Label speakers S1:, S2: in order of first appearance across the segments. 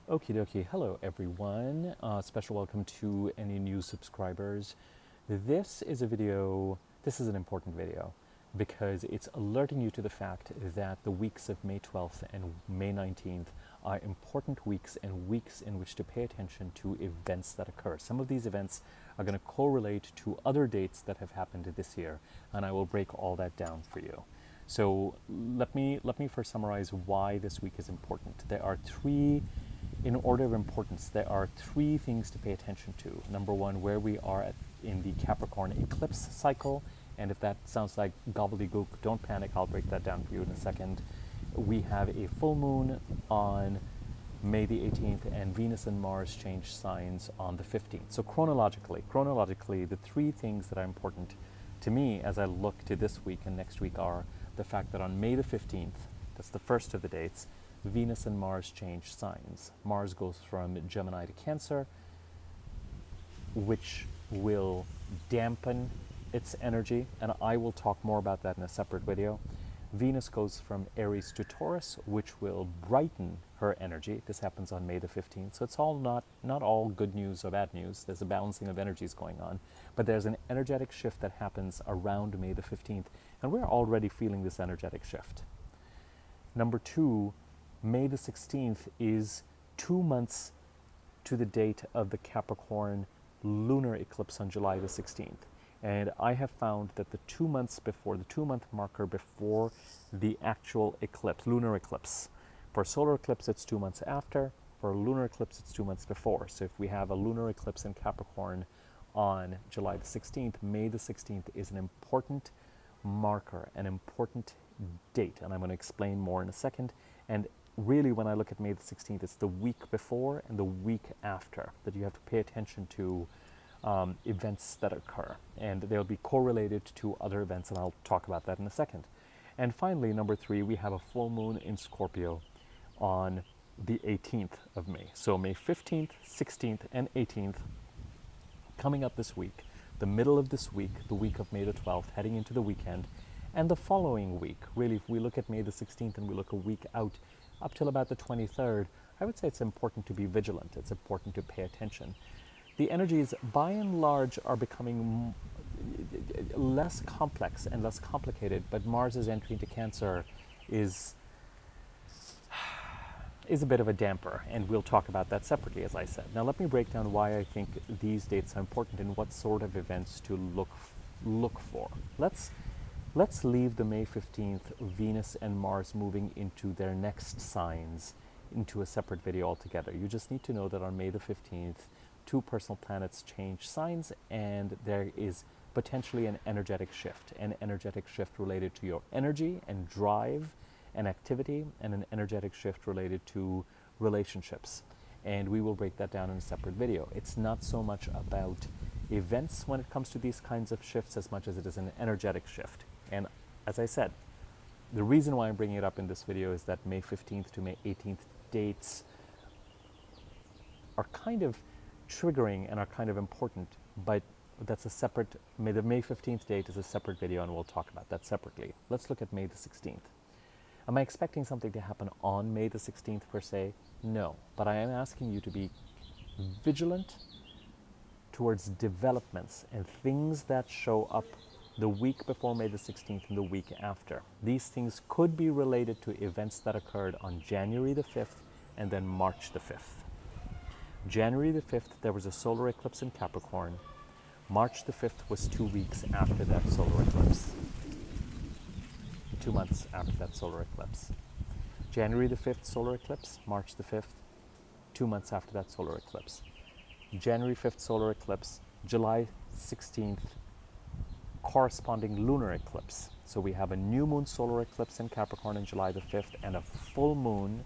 S1: Okie dokie. Hello, everyone. Special welcome to any new subscribers. This is an important video because it's alerting you to the fact that the weeks of May 12th and May 19th are important weeks and weeks in which to pay attention to events that occur. Some of these events are going to correlate to other dates that have happened this year, and I will break all that down for you. So let me first summarize why this week is important. In order of importance, there are three things to pay attention to. Number one, where we are in the Capricorn eclipse cycle. And if that sounds like gobbledygook, don't panic. I'll break that down for you in a second. We have a full moon on May the 18th, and Venus and Mars change signs on the 15th. So chronologically, the three things that are important to me as I look to this week and next week are the fact that on May the 15th, that's the first of the dates, Venus and Mars change signs. Mars goes from Gemini to Cancer, which will dampen its energy, and I will talk more about that in a separate video. Venus goes from Aries to Taurus, which will brighten her energy. This happens on May the 15th, so it's all not all good news or bad news. There's a balancing of energies going on, but there's an energetic shift that happens around May the 15th, and we're already feeling this energetic shift. Number two, May the 16th is 2 months to the date of the Capricorn lunar eclipse on July the 16th. And I have found that the 2 months before, the 2 month marker before the actual eclipse, lunar eclipse, for solar eclipse it's 2 months after, for a lunar eclipse it's 2 months before. So if we have a lunar eclipse in Capricorn on July the 16th, May the 16th is an important marker, an important date, and I'm going to explain more in a second. And really, when I look at May the 16th, it's the week before and the week after that you have to pay attention to events that occur, and they'll be correlated to other events, and I'll talk about that in a second. And finally, number three, we have a full moon in Scorpio on the 18th of May. So May 15th, 16th, and 18th coming up this week, the middle of this week, the week of May the 12th, heading into the weekend, and the following week. Really, if we look at May the 16th and we look a week out, up till about the 23rd, I would say it's important to be vigilant. It's important to pay attention. The energies, by and large, are becoming less complex and less complicated, but Mars's entry into Cancer is a bit of a damper, and we'll talk about that separately, as I said. Now, let me break down why I think these dates are important and what sort of events to look for. Let's leave the May 15th Venus and Mars moving into their next signs into a separate video altogether. You just need to know that on May the 15th, two personal planets change signs, and there is potentially an energetic shift related to your energy and drive and activity, and an energetic shift related to relationships. And we will break that down in a separate video. It's not so much about events when it comes to these kinds of shifts as much as it is an energetic shift. And as I said, the reason why I'm bringing it up in this video is that May 15th to May 18th dates are kind of triggering and are kind of important, but that's a separate, the May 15th date is a separate video, and we'll talk about that separately. Let's look at May the 16th. Am I expecting something to happen on May the 16th per se? No, but I am asking you to be vigilant towards developments and things that show up the week before May the 16th and the week after. These things could be related to events that occurred on January the 5th and then March the 5th. January the 5th, there was a solar eclipse in Capricorn. March the 5th was 2 weeks after that solar eclipse. 2 months after that solar eclipse. January the 5th, solar eclipse. March the 5th, 2 months after that solar eclipse. January 5th, solar eclipse. July 16th, corresponding lunar eclipse. So we have a new moon solar eclipse in Capricorn on July the 5th and a full moon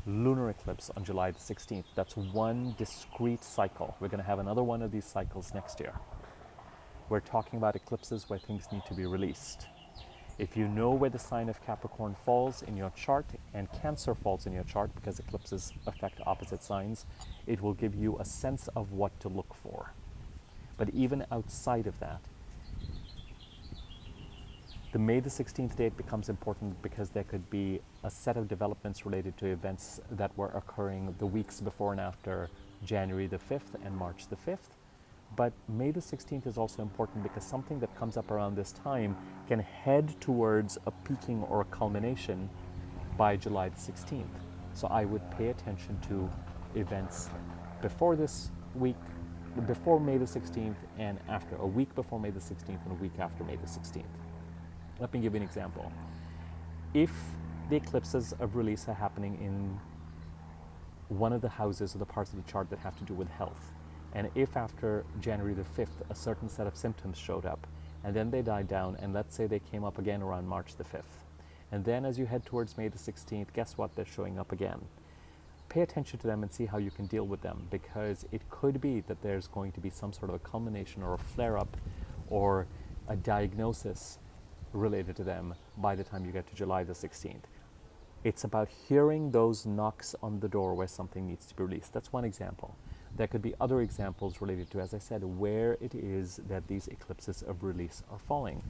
S1: lunar eclipse on July the 16th. That's one discrete cycle. We're going to have another one of these cycles next year. We're talking about eclipses where things need to be released. If you know where the sign of Capricorn falls in your chart and Cancer falls in your chart, because eclipses affect opposite signs, it will give you a sense of what to look for. But even outside of that, The May the 16th date becomes important because there could be a set of developments related to events that were occurring the weeks before and after January the 5th and March the 5th. But May the 16th is also important because something that comes up around this time can head towards a peaking or a culmination by July the 16th. So I would pay attention to events before this week, before May the 16th and after, a week before May the 16th and a week after May the 16th. Let me give you an example. If the eclipses of release are happening in one of the houses or the parts of the chart that have to do with health, and if after January the 5th a certain set of symptoms showed up and then they died down, and let's say they came up again around March the 5th, and then as you head towards May the 16th, guess what? They're showing up again. Pay attention to them and see how you can deal with them, because it could be that there's going to be some sort of a culmination or a flare-up or a diagnosis related to them by the time you get to July the 16th. It's about hearing those knocks on the door where something needs to be released. That's one example. There could be other examples related to, as I said, where it is that these eclipses of release are falling.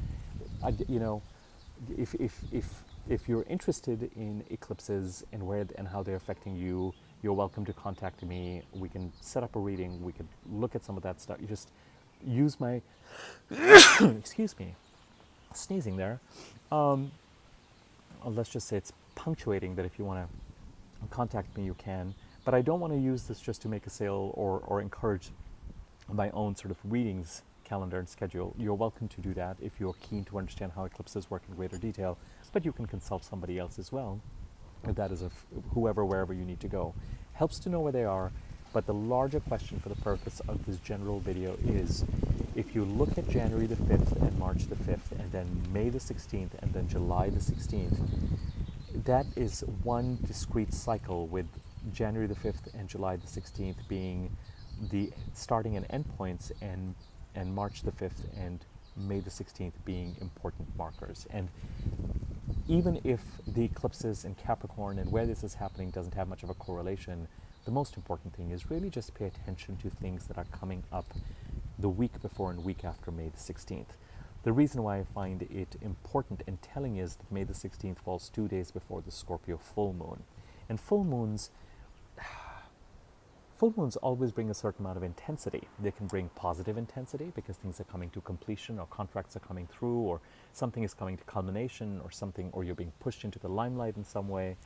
S1: If you're interested in eclipses and where and how they're affecting you, you're welcome to contact me. We can set up a reading. We could look at some of that stuff. You just use my, excuse me, sneezing there. Let's just say it's punctuating that if you want to contact me, you can. But I don't want to use this just to make a sale or encourage my own sort of readings calendar and schedule. You're welcome to do that if you're keen to understand how eclipses work in greater detail, but you can consult somebody else as well. If that is whoever, wherever you need to go. Helps to know where they are, but the larger question for the purpose of this general video is, if you look at January the 5th and March the 5th, and then May the 16th, and then July the 16th, that is one discrete cycle, with January the 5th and July the 16th being the starting and end points, and March the 5th and May the 16th being important markers. And even if the eclipses in Capricorn and where this is happening doesn't have much of a correlation, the most important thing is really just pay attention to things that are coming up the week before and week after May the 16th. The reason why I find it important and telling is that May the 16th falls 2 days before the Scorpio full moon. And full moons always bring a certain amount of intensity. They can bring positive intensity because things are coming to completion, or contracts are coming through, or something is coming to culmination, or you're being pushed into the limelight in some way.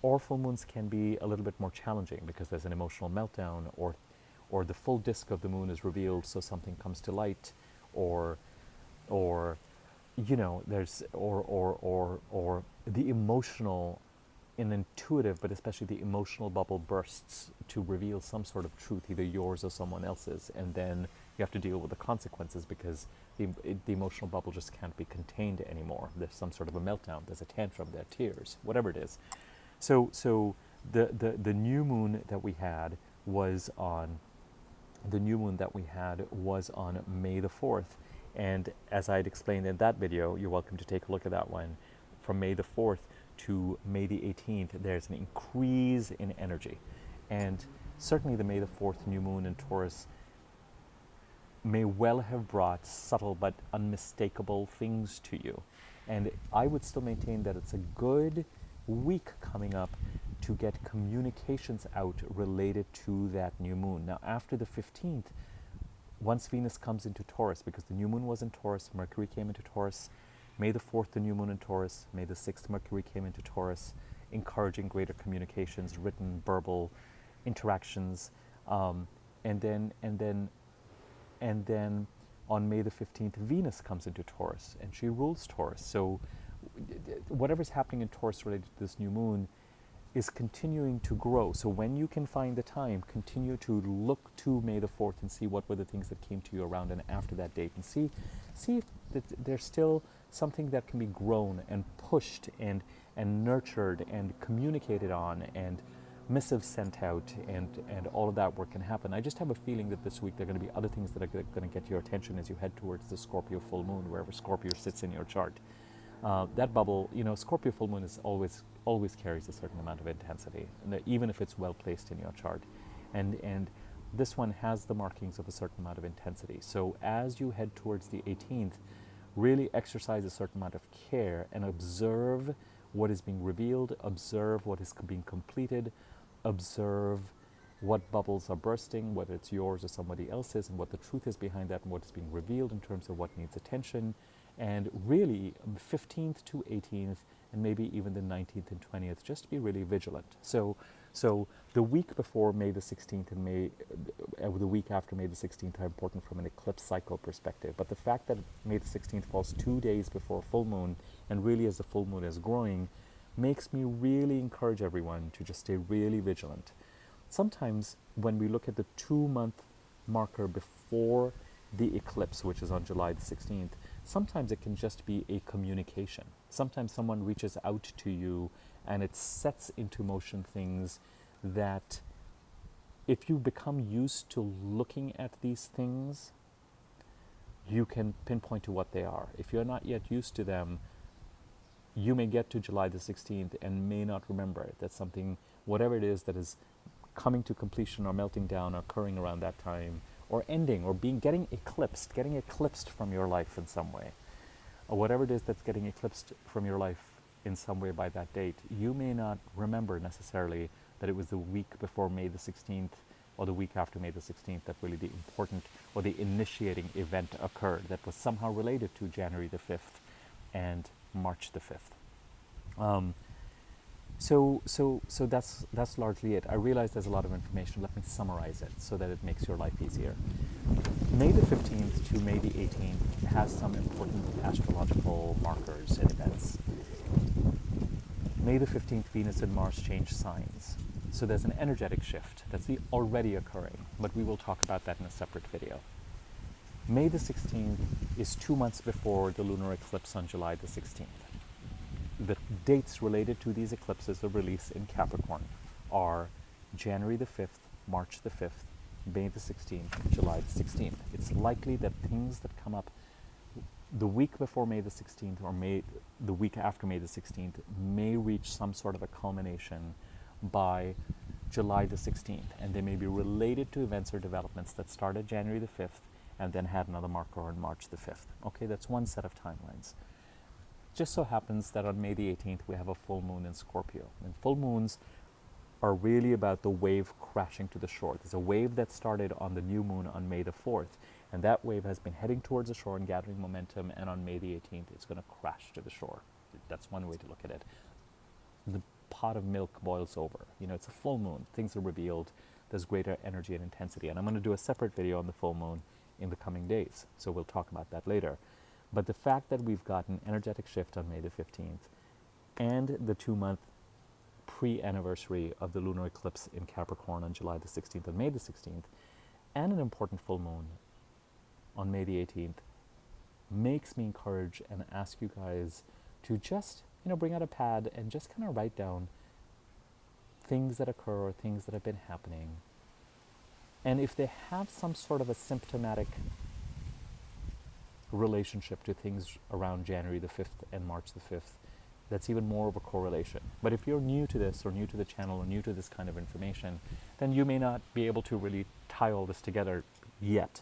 S1: Or full moons can be a little bit more challenging because there's an emotional meltdown, or the full disk of the moon is revealed, so something comes to light, or the emotional and intuitive, but especially the emotional bubble bursts to reveal some sort of truth, either yours or someone else's, and then you have to deal with the consequences because the emotional bubble just can't be contained anymore. There's some sort of a meltdown, there's a tantrum, there are tears, whatever it is. So the new moon that we had was on May the 4th, and as I had explained in that video, you're welcome to take a look at that one. From May the 4th to May the 18th, there's an increase in energy. And certainly the May the 4th new moon in Taurus may well have brought subtle but unmistakable things to you. And I would still maintain that it's a good week coming up to get communications out related to that new moon. Now, after the 15th, once Venus comes into Taurus, because the new moon was in Taurus, Mercury came into Taurus, May the 4th, the new moon in Taurus, May the 6th, Mercury came into Taurus, encouraging greater communications, written, verbal interactions, and then on May the 15th, Venus comes into Taurus, and she rules Taurus. So whatever's happening in Taurus related to this new moon is continuing to grow. So when you can find the time, continue to look to May the 4th and see what were the things that came to you around and after that date, and see if there's still something that can be grown and pushed and nurtured and communicated on, and missives sent out, and all of that work can happen. I just have a feeling that this week there are going to be other things that are going to get your attention as you head towards the Scorpio full moon, wherever Scorpio sits in your chart. That bubble, Scorpio full moon is always carries a certain amount of intensity, and even if it's well placed in your chart. And this one has the markings of a certain amount of intensity. So as you head towards the 18th, really exercise a certain amount of care and observe what is being revealed, observe what is being completed, observe what bubbles are bursting, whether it's yours or somebody else's, and what the truth is behind that, and what is being revealed in terms of what needs attention. And really, 15th to 18th, and maybe even the 19th and 20th, just be really vigilant. So the week before May the 16th and the week after May the 16th are important from an eclipse cycle perspective. But the fact that May the 16th falls 2 days before full moon, and really as the full moon is growing, makes me really encourage everyone to just stay really vigilant. Sometimes when we look at the 2-month marker before the eclipse, which is on July the 16th, sometimes it can just be a communication. Sometimes someone reaches out to you and it sets into motion things that if you become used to looking at these things, you can pinpoint to what they are. If you're not yet used to them, you may get to July the 16th and may not remember it. That's something, whatever it is that is coming to completion or melting down or occurring around that time, or ending, or getting eclipsed from your life in some way, or whatever it is that's getting eclipsed from your life in some way by that date, you may not remember necessarily that it was the week before May the 16th or the week after May the 16th that really the important or the initiating event occurred that was somehow related to January the 5th and March the 5th. So that's largely it. I realize there's a lot of information. Let me summarize it so that it makes your life easier. May the 15th to May the 18th has some important astrological markers and events. May the 15th, Venus and Mars change signs. So there's an energetic shift that's already occurring, but we will talk about that in a separate video. May the 16th is 2 months before the lunar eclipse on July the 16th. The dates related to these eclipses of release in Capricorn are January the 5th, March the 5th, May the 16th, July the 16th. It's likely that things that come up the week before May the 16th or the week after May the 16th may reach some sort of a culmination by July the 16th, and they may be related to events or developments that started January the 5th and then had another marker on March the 5th. Okay, that's one set of timelines. Just so happens that on May the 18th we have a full moon in Scorpio, and full moons are really about the wave crashing to the shore. There's a wave that started on the new moon on May the 4th, and that wave has been heading towards the shore and gathering momentum, and on May the 18th it's going to crash to the shore. That's one way to look at it. The pot of milk boils over. You know, it's a full moon. Things are revealed. There's greater energy and intensity. And I'm going to do a separate video on the full moon in the coming days, so we'll talk about that later. But the fact that we've got an energetic shift on May the 15th and the 2-month pre-anniversary of the lunar eclipse in Capricorn on July the 16th and May the 16th, and an important full moon on May the 18th makes me encourage and ask you guys to just, bring out a pad and just kind of write down things that occur or things that have been happening. And if they have some sort of a symptomatic relationship to things around January the 5th and March the 5th, that's even more of a correlation. But if you're new to this or new to the channel or new to this kind of information, then you may not be able to really tie all this together yet.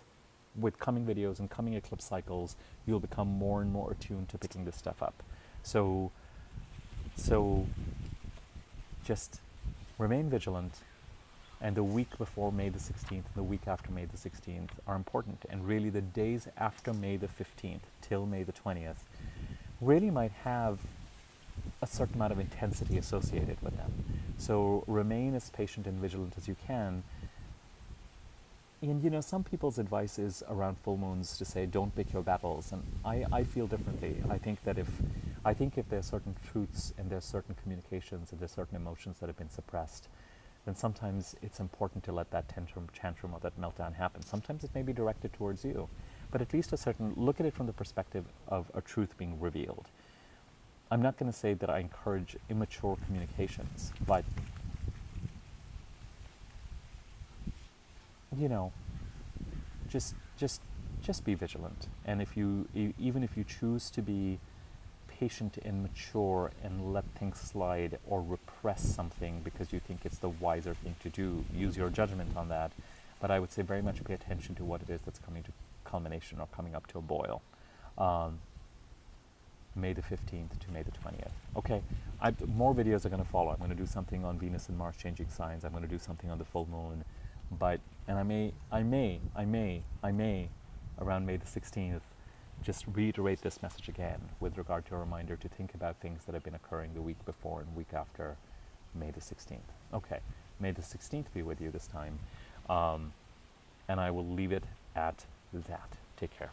S1: With coming videos and coming eclipse cycles, you'll become more and more attuned to picking this stuff up. So just remain vigilant, and the week before May the 16th and the week after May the 16th are important, and really the days after May the 15th till May the 20th really might have a certain amount of intensity associated with them. So remain as patient and vigilant as you can. And some people's advice is around full moons to say don't pick your battles, and I feel differently. I think if there's certain truths and there's certain communications and there's certain emotions that have been suppressed, then sometimes it's important to let that tantrum or that meltdown happen. Sometimes it may be directed towards you, but at least look at it from the perspective of a truth being revealed. I'm not going to say that I encourage immature communications, but just be vigilant. And even if you choose to be patient and mature and let things slide or repress something because you think it's the wiser thing to do, use your judgment on that. But I would say very much pay attention to what it is that's coming to culmination or coming up to a boil. May the 15th to May the 20th. Okay, more videos are going to follow. I'm going to do something on Venus and Mars changing signs. I'm going to do something on the full moon. And I may, around May the 16th, just reiterate this message again with regard to a reminder to think about things that have been occurring the week before and week after May the 16th. Okay, May the 16th be with you this time. And I will leave it at that. Take care.